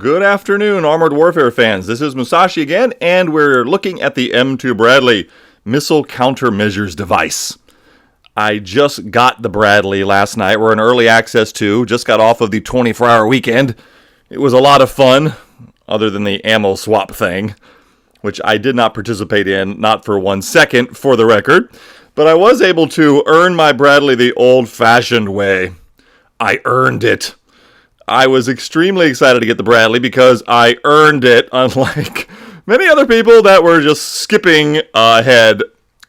Good afternoon, Armored Warfare fans. This is Musashi again, and we're looking at the M2 Bradley Missile Countermeasures Device. I just got the Bradley last night. We're in early access too. Just got off of the 24-hour weekend. It was a lot of fun, other than the ammo swap thing, which I did not participate in, not for 1 second, for the record. But I was able to earn my Bradley the old-fashioned way. I earned it. I was extremely excited to get the Bradley because I earned it, unlike many other people that were just skipping ahead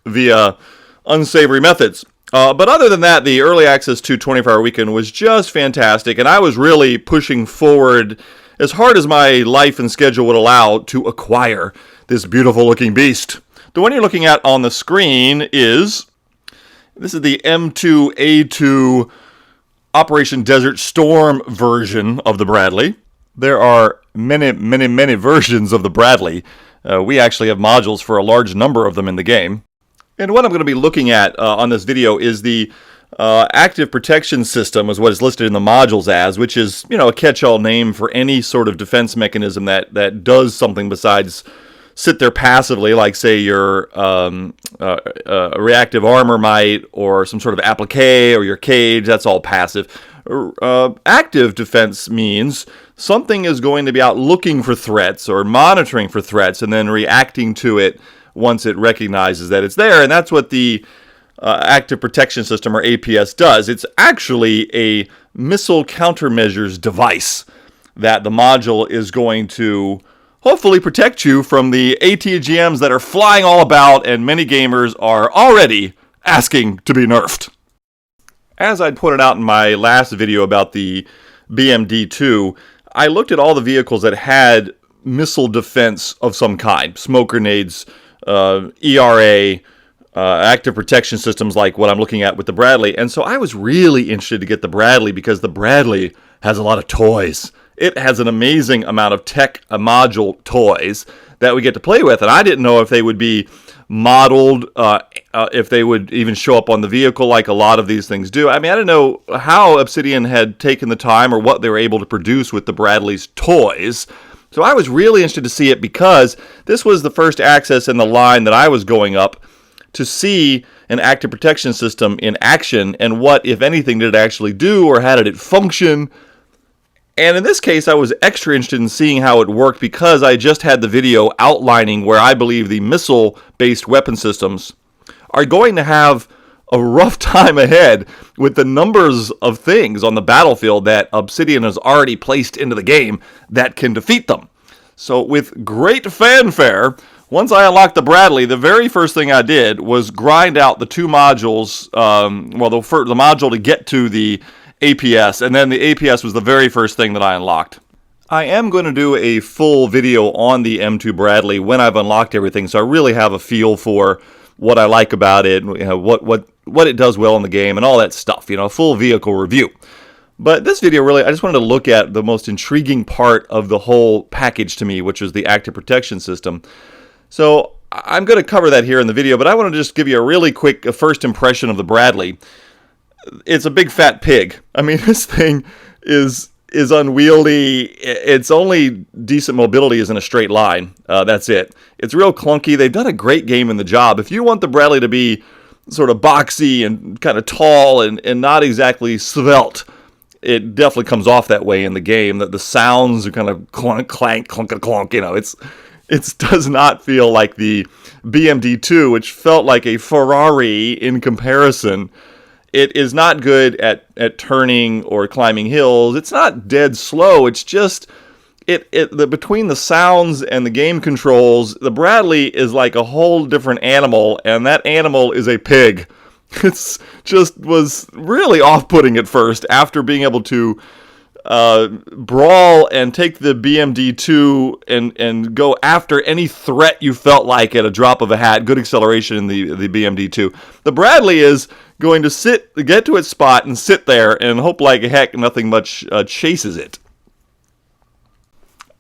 via unsavory methods. But other than that, the early access to 24-hour weekend was just fantastic, and I was really pushing forward as hard as my life and schedule would allow to acquire this beautiful-looking beast. The one you're looking at on the screen is the M2A2 Operation Desert Storm version of the Bradley. There are many versions of the Bradley. We actually have modules for a large number of them in the game. And what I'm going to be looking at on this video is the active protection system, is what is listed in the modules as, which is, a catch-all name for any sort of defense mechanism that does something besides sit there passively, like, say, your reactive armor might, or some sort of applique, or your cage. That's all passive. Active defense means something is going to be out looking for threats, or monitoring for threats, and then reacting to it once it recognizes that it's there. And that's what the active protection system, or APS, does. It's actually a missile countermeasures device that the module is going to hopefully protect you from the ATGMs that are flying all about, and many gamers are already asking to be nerfed. As I'd pointed out in my last video about the BMD2, I looked at all the vehicles that had missile defense of some kind. Smoke grenades, ERA, active protection systems like what I'm looking at with the Bradley. And so I was really interested to get the Bradley because the Bradley has a lot of toys. It has an amazing amount of tech module toys that we get to play with, and I didn't know if they would be modeled, if they would even show up on the vehicle like a lot of these things do. I mean, I didn't know how Obsidian had taken the time or what they were able to produce with the Bradley's toys. So I was really interested to see it because this was the first access in the line that I was going up to see an active protection system in action, and what, if anything, did it actually do, or how did it function. And in this case, I was extra interested in seeing how it worked because I just had the video outlining where I believe the missile-based weapon systems are going to have a rough time ahead with the numbers of things on the battlefield that Obsidian has already placed into the game that can defeat them. So with great fanfare, once I unlocked the Bradley, the very first thing I did was grind out the two modules, the module to get to the APS, and then the APS was the very first thing that I unlocked. I am going to do a full video on the M2 Bradley when I've unlocked everything, so I really have a feel for what I like about it, what it does well in the game, and all that stuff, a full vehicle review. But this video, really, I just wanted to look at the most intriguing part of the whole package to me, which is the active protection system. So I'm going to cover that here in the video, but I want to just give you a really quick first impression of the Bradley. It's a big fat pig. I mean, this thing is unwieldy. Its only decent mobility is in a straight line. That's it. It's real clunky. They've done a great game in the job. If you want the Bradley to be sort of boxy and kind of tall and not exactly svelte, it definitely comes off that way in the game. That the sounds are kind of clunk, clank, clunk, clunk. It does not feel like the BMD2, which felt like a Ferrari in comparison. It is not good at turning or climbing hills. It's not dead slow. It's just between the sounds and the game controls, the Bradley is like a whole different animal, and that animal is a pig. It's just was really off-putting at first after being able to brawl and take the BMD2 and go after any threat you felt like at a drop of a hat. Good acceleration in the BMD2. The Bradley is going to get to its spot and sit there and hope like heck nothing much chases it.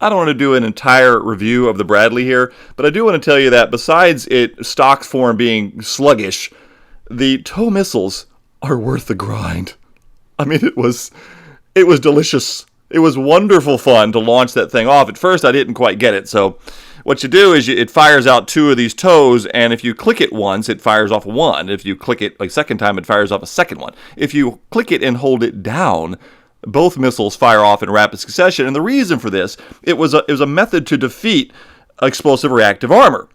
I don't want to do an entire review of the Bradley here, but I do want to tell you that besides its stock form being sluggish, the tow missiles are worth the grind. I mean, it was delicious It was wonderful fun to launch that thing off. At first, I didn't quite get it. So what you do is it fires out 2 of these toes, and if you click it once, it fires off 1. If you click it a second time, it fires off a second one. If you click it and hold it down, both missiles fire off in rapid succession. And the reason for this, it was a method to defeat explosive reactive armor.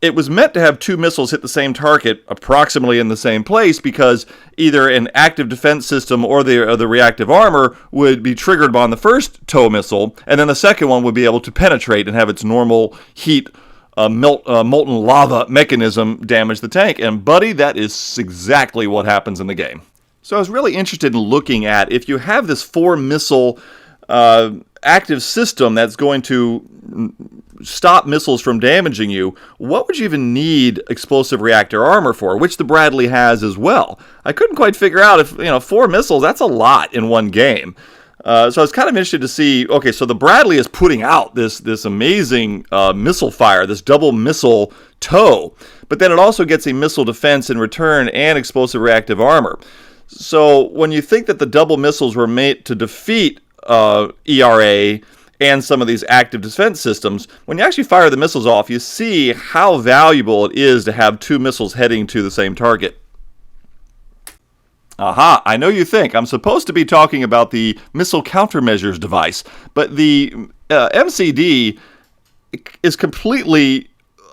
It was meant to have 2 missiles hit the same target approximately in the same place, because either an active defense system or the reactive armor would be triggered on the first tow missile, and then the second one would be able to penetrate and have its normal heat molten lava mechanism damage the tank. And buddy, that is exactly what happens in the game. So I was really interested in looking at, if you have this 4 missile active system that's going to stop missiles from damaging you, what would you even need explosive reactor armor for, which the Bradley has as well? I couldn't quite figure out if, 4 missiles, that's a lot in one game. So I was kind of interested to see, okay, so the Bradley is putting out this amazing missile fire, this double missile tow, but then it also gets a missile defense in return and explosive reactive armor. So when you think that the double missiles were made to defeat ERA and some of these active defense systems, when you actually fire the missiles off, you see how valuable it is to have 2 missiles heading to the same target. Aha, I know you think I'm supposed to be talking about the Missile Countermeasures Device, but the MCD is completely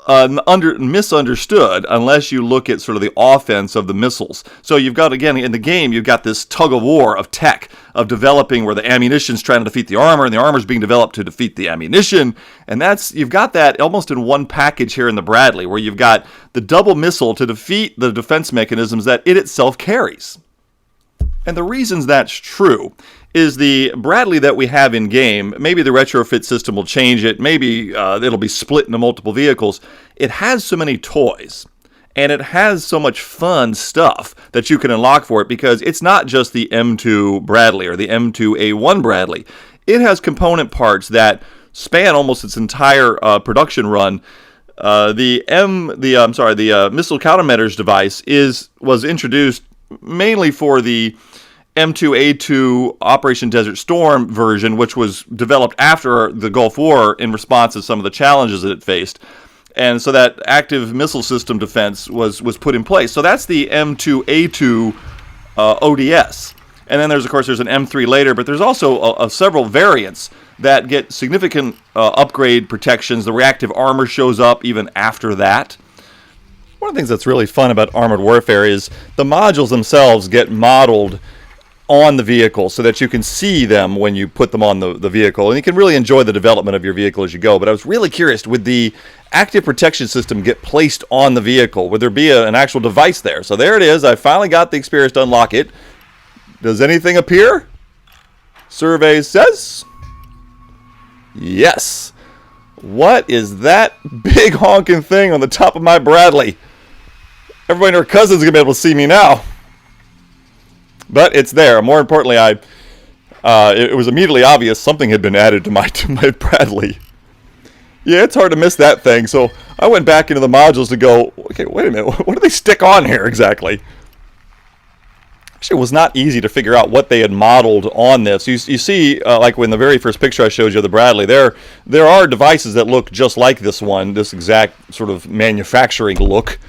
misunderstood unless you look at sort of the offense of the missiles. So you've got, again, in the game, you've got this tug of war of tech, of developing where the ammunition's trying to defeat the armor, and the armor's being developed to defeat the ammunition. And you've got that almost in one package here in the Bradley, where you've got the double missile to defeat the defense mechanisms that it itself carries. And the reasons that's true is the Bradley that we have in game, maybe the retrofit system will change it, maybe it'll be split into multiple vehicles. It has so many toys, and it has so much fun stuff that you can unlock for it, because it's not just the M2 Bradley or the M2A1 Bradley. It has component parts that span almost its entire production run. The Missile Countermeasures Device was introduced mainly for the M2A2 Operation Desert Storm version, which was developed after the Gulf War in response to some of the challenges that it faced. And so that active missile system defense was put in place. So that's the M2A2 ODS. And then there's an M3 later, but there's also several variants that get significant upgrade protections. The reactive armor shows up even after that. One of the things that's really fun about armored warfare is the modules themselves get modeled on the vehicle so that you can see them when you put them on the vehicle, and you can really enjoy the development of your vehicle as you go. But I was really curious, would the active protection system get placed on the vehicle? Would there be an actual device there? So there it is. I finally got the experience to unlock it. Does anything appear? Survey says yes. What is that big honking thing on the top of my Bradley? Everybody and their cousins are going to be able to see me now. But it's there. More importantly, it was immediately obvious something had been added to my Bradley. Yeah, it's hard to miss that thing. So I went back into the modules to go, okay, wait a minute. What do they stick on here exactly? Actually, it was not easy to figure out what they had modeled on this. You see, like in the very first picture I showed you of the Bradley, there are devices that look just like this one, this exact sort of manufacturing look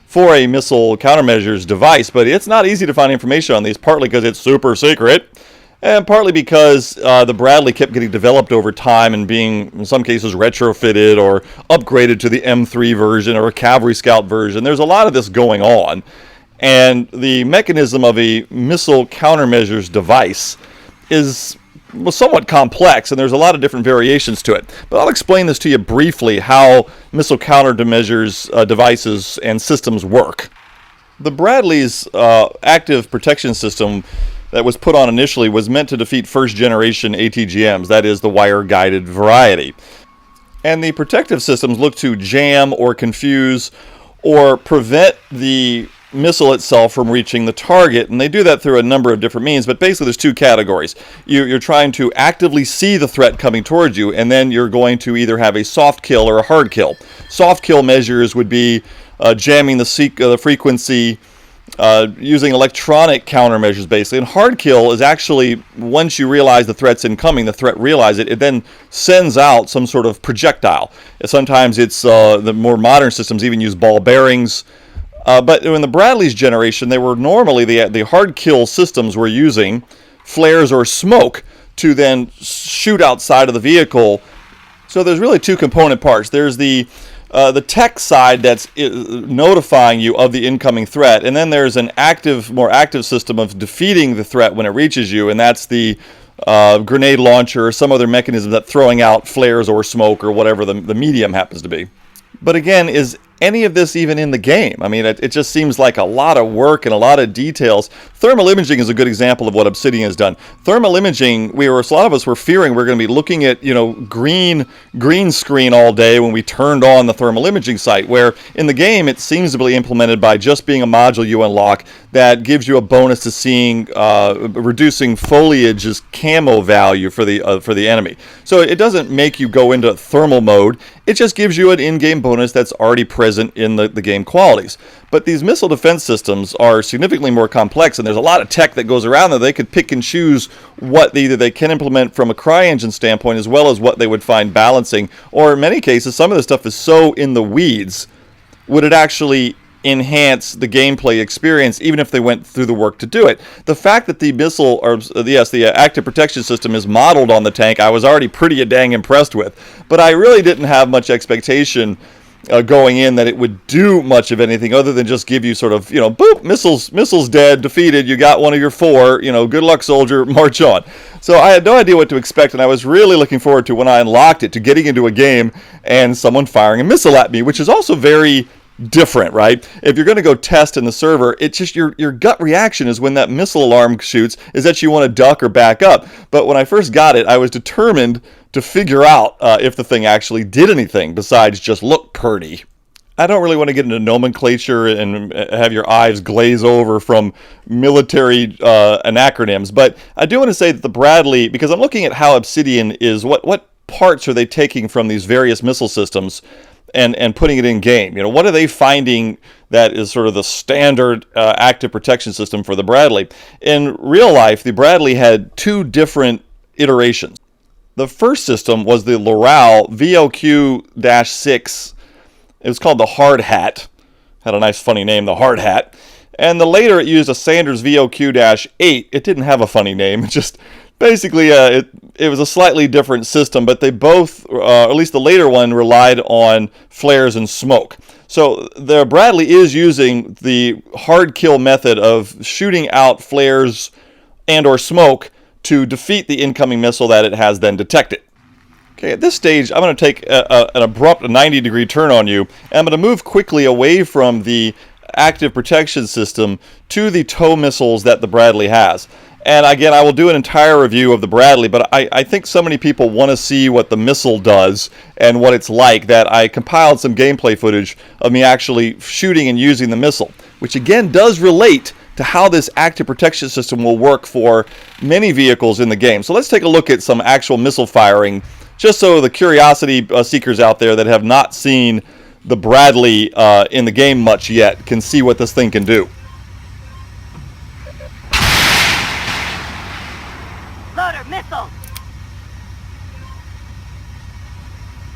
for a Missile Countermeasures Device, but it's not easy to find information on these, partly because it's super secret, and partly because the Bradley kept getting developed over time and being, in some cases, retrofitted or upgraded to the M3 version or a Cavalry Scout version. There's a lot of this going on, and the mechanism of a Missile Countermeasures Device was somewhat complex, and there's a lot of different variations to it. But I'll explain this to you briefly, how missile countermeasures devices and systems work. The Bradley's active protection system that was put on initially was meant to defeat first-generation ATGMs, that is, the wire-guided variety. And the protective systems look to jam or confuse or prevent the missile itself from reaching the target, and they do that through a number of different means. But basically there's 2 categories. You're trying to actively see the threat coming towards you, and then you're going to either have a soft kill or a hard kill. Soft kill measures would be jamming the frequency using electronic countermeasures, basically. And hard kill is actually, once you realize the threat's incoming, the threat realizes it, it then sends out some sort of projectile. Sometimes it's the more modern systems even use ball bearings. But in the Bradley's generation, they were normally the hard kill systems were using flares or smoke to then shoot outside of the vehicle. So there's really two component parts. There's the tech side that's notifying you of the incoming threat, and then there's an more active system of defeating the threat when it reaches you, and that's the grenade launcher or some other mechanism that's throwing out flares or smoke or whatever the medium happens to be. But again, is any of this even in the game? I mean, it just seems like a lot of work and a lot of details. Thermal imaging is a good example of what Obsidian has done. Thermal imaging, a lot of us were fearing we're going to be looking at, green screen all day when we turned on the thermal imaging site, where in the game it seems to be implemented by just being a module you unlock that gives you a bonus to seeing reducing foliage's camo value for the enemy. So it doesn't make you go into thermal mode. It just gives you an in-game bonus that's already present in the game qualities. But these missile defense systems are significantly more complex, and there's a lot of tech that goes around that they could pick and choose what either they can implement from a CryEngine standpoint as well as what they would find balancing. Or in many cases, some of this stuff is so in the weeds, would it actually enhance the gameplay experience even if they went through the work to do it? The fact that the the active protection system is modeled on the tank, I was already pretty dang impressed with. But I really didn't have much expectation going in that it would do much of anything other than just give you sort of, boop, missiles dead, defeated, you got one of your four, good luck, soldier, march on. So I had no idea what to expect, and I was really looking forward to, when I unlocked it, to getting into a game and someone firing a missile at me, which is also very different, right? If you're going to go test in the server, it's just your gut reaction is when that missile alarm shoots is that you want to duck or back up. But when I first got it, I was determined to figure out if the thing actually did anything besides just look pretty. I don't really want to get into nomenclature and have your eyes glaze over from military anacronyms, but I do want to say that the Bradley, because I'm looking at how Obsidian is, what parts are they taking from these various missile systems and putting it in game? What are they finding that is sort of the standard active protection system for the Bradley? In real life, the Bradley had two different iterations. The first system was the Loral VOQ-6. It was called the Hard Hat. Had a nice funny name, the Hard Hat. And the later it used a Sanders VOQ-8. It didn't have a funny name. It just basically it was a slightly different system, but they both, at least the later one, relied on flares and smoke. So the Bradley is using the hard kill method of shooting out flares and or smoke to defeat the incoming missile that it has then detected. Okay, at this stage, I'm going to take an abrupt 90-degree turn on you, and I'm going to move quickly away from the active protection system to the tow missiles that the Bradley has. And again, I will do an entire review of the Bradley, but I think so many people want to see what the missile does and what it's like that I compiled some gameplay footage of me actually shooting and using the missile, which again does relate to how this active protection system will work for many vehicles in the game. So let's take a look at some actual missile firing, just so the curiosity seekers out there that have not seen the Bradley in the game much yet can see what this thing can do. Loader, missile!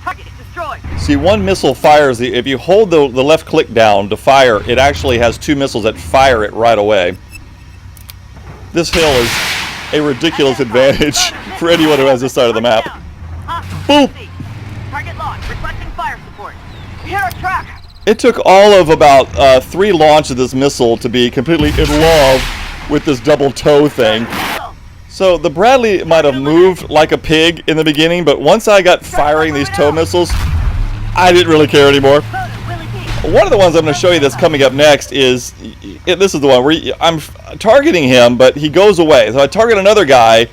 Target destroyed. See, one missile fires, if you hold the left click down to fire, it actually has two missiles that fire it right away. This hill is a ridiculous advantage for anyone who has this side of the map. Boop! Target locked, requesting fire support. We hear a track. It took all of about 3 launches of this missile to be completely in love with this double tow thing. So the Bradley might have moved like a pig in the beginning, but once I got firing these tow missiles, I didn't really care anymore. One of the ones I'm going to show you that's coming up next is, this is the one where I'm targeting him, but he goes away. So I target another guy,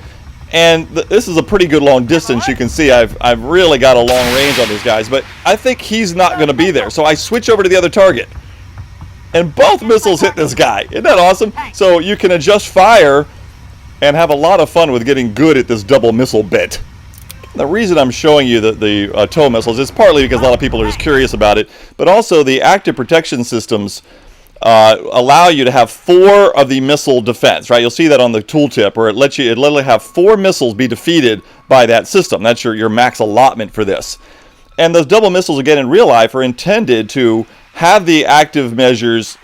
and this is a pretty good long distance. You can see I've really got a long range on these guys, but I think he's not going to be there. So I switch over to the other target, and both missiles hit this guy. Isn't that awesome? So you can adjust fire and have a lot of fun with getting good at this double missile bit. The reason I'm showing you the tow missiles is partly because a lot of people are just curious about it, but also the active protection systems allow you to have 4 of the missile defense, right? You'll see that on the tooltip, where it literally have 4 missiles be defeated by that system. That's your max allotment for this. And those double missiles, again, in real life, are intended to have the active measures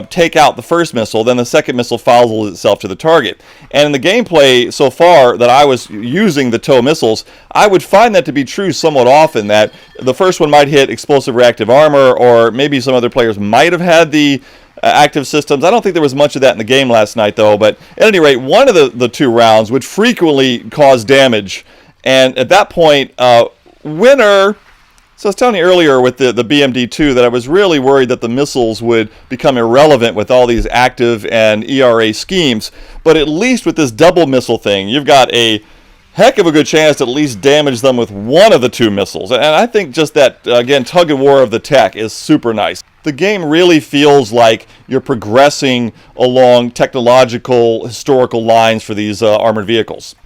take out the first missile, then the second missile follows itself to the target. And in the gameplay so far that I was using the TOW missiles, I would find that to be true somewhat often, that the first one might hit explosive reactive armor, or maybe some other players might have had the active systems. I don't think there was much of that in the game last night, though, but at any rate, one of the 2 rounds would frequently cause damage, and at that point, winner... So I was telling you earlier with the BMD-2 that I was really worried that the missiles would become irrelevant with all these active and ERA schemes. But at least with this double missile thing, you've got a heck of a good chance to at least damage them with one of the 2 missiles. And I think just that, again, tug of war of the tech is super nice. The game really feels like you're progressing along technological, historical lines for these armored vehicles.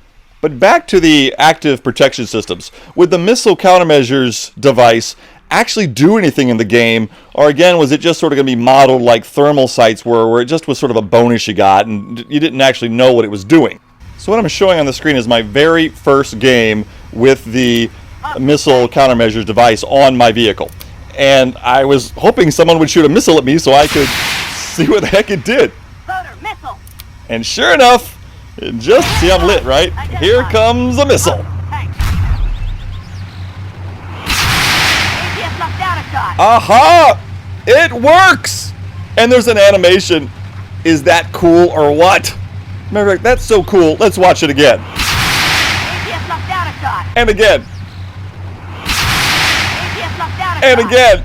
But back to the active protection systems. Would the Missile Countermeasures Device actually do anything in the game? Or again, was it just sort of going to be modeled like thermal sights were, where it just was sort of a bonus you got and you didn't actually know what it was doing? So what I'm showing on the screen is my very first game with the Missile Countermeasures Device on my vehicle. And I was hoping someone would shoot a missile at me so I could see what the heck it did. Loader, missile. And sure enough, just see, I'm lit, right? Here comes a missile. Thanks. APS knocked down a shot. Aha! It works! And there's an animation. Is that cool or what? Remember, that's so cool. Let's watch it again. APS knocked down a shot. And again. APS knocked down a And shot. again.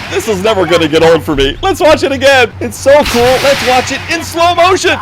This is never going to get old for me. Let's watch it again. It's so cool. Let's watch it in slow motion.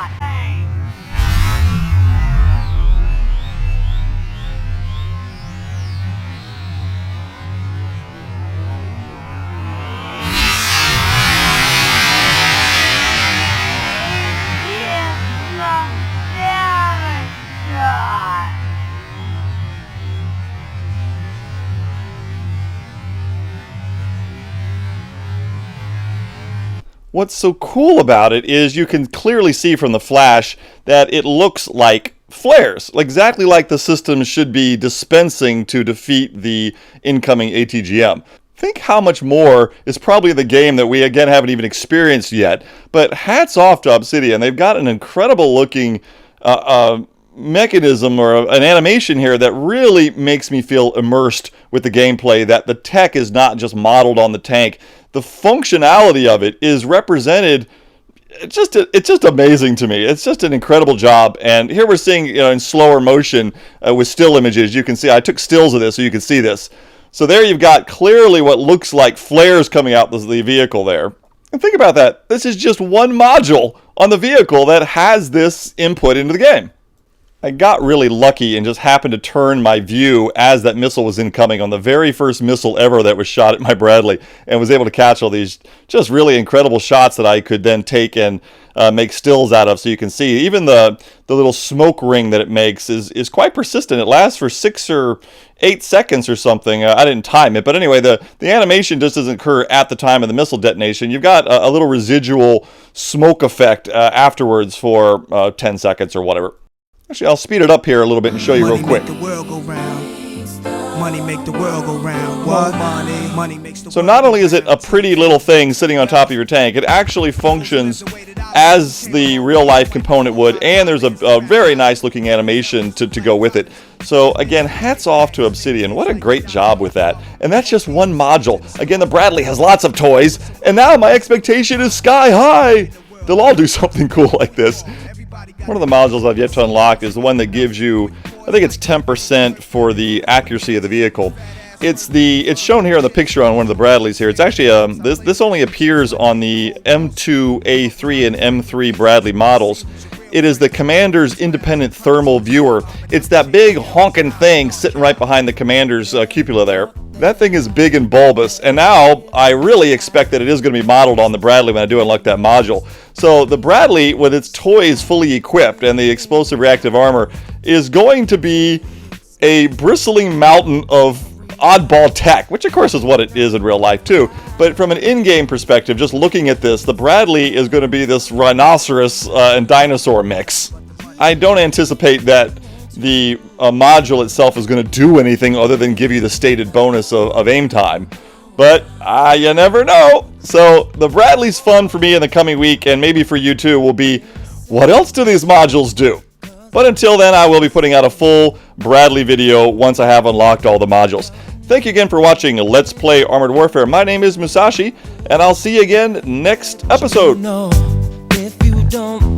What's so cool about it is you can clearly see from the flash that it looks like flares, exactly like the system should be dispensing to defeat the incoming ATGM. Think how much more is probably the game that we, again, haven't even experienced yet. But hats off to Obsidian. They've got an incredible looking mechanism or an animation here that really makes me feel immersed with the gameplay, that the tech is not just modeled on the tank. The functionality of it is represented. It's just amazing to me. It's just an incredible job. And here we're seeing, in slower motion with still images. You can see I took stills of this so you can see this. So there you've got clearly what looks like flares coming out the vehicle there. And think about that. This is just one module on the vehicle that has this input into the game. I got really lucky and just happened to turn my view as that missile was incoming on the very first missile ever that was shot at my Bradley, and was able to catch all these just really incredible shots that I could then take and make stills out of. So you can see even the little smoke ring that it makes is quite persistent. It lasts for 6 or 8 seconds or something. I didn't time it, but anyway, the animation just doesn't occur at the time of the missile detonation. You've got a little residual smoke effect afterwards for 10 seconds or whatever. Actually, I'll speed it up here a little bit and show you real quick. Money make the world go round. What? Money makes the So not only is it a pretty little thing sitting on top of your tank, it actually functions as the real-life component would, and there's a very nice looking animation to go with it. So again, hats off to Obsidian. What a great job with that. And that's just one module. Again, the Bradley has lots of toys, and now my expectation is sky high. They'll all do something cool like this. One of the modules I've yet to unlock is the one that gives you, I think it's 10% for the accuracy of the vehicle. It's shown here in the picture on one of the Bradleys here. It's actually this only appears on the M2A3 and M3 Bradley models. It is the Commander's independent thermal viewer. It's that big honking thing sitting right behind the Commander's cupola there. That thing is big and bulbous, and now I really expect that it is going to be modeled on the Bradley when I do unlock that module. So the Bradley, with its toys fully equipped and the explosive reactive armor, is going to be a bristling mountain of oddball tech, which of course is what it is in real life too. But from an in-game perspective, just looking at this, the Bradley is going to be this rhinoceros and dinosaur mix. I don't anticipate that the module itself is going to do anything other than give you the stated bonus of aim time. But you never know. So the Bradley's fun for me in the coming week, and maybe for you too, will be, what else do these modules do? But until then, I will be putting out a full Bradley video once I have unlocked all the modules. Thank you again for watching Let's Play Armored Warfare. My name is Musashi, and I'll see you again next episode. If you don't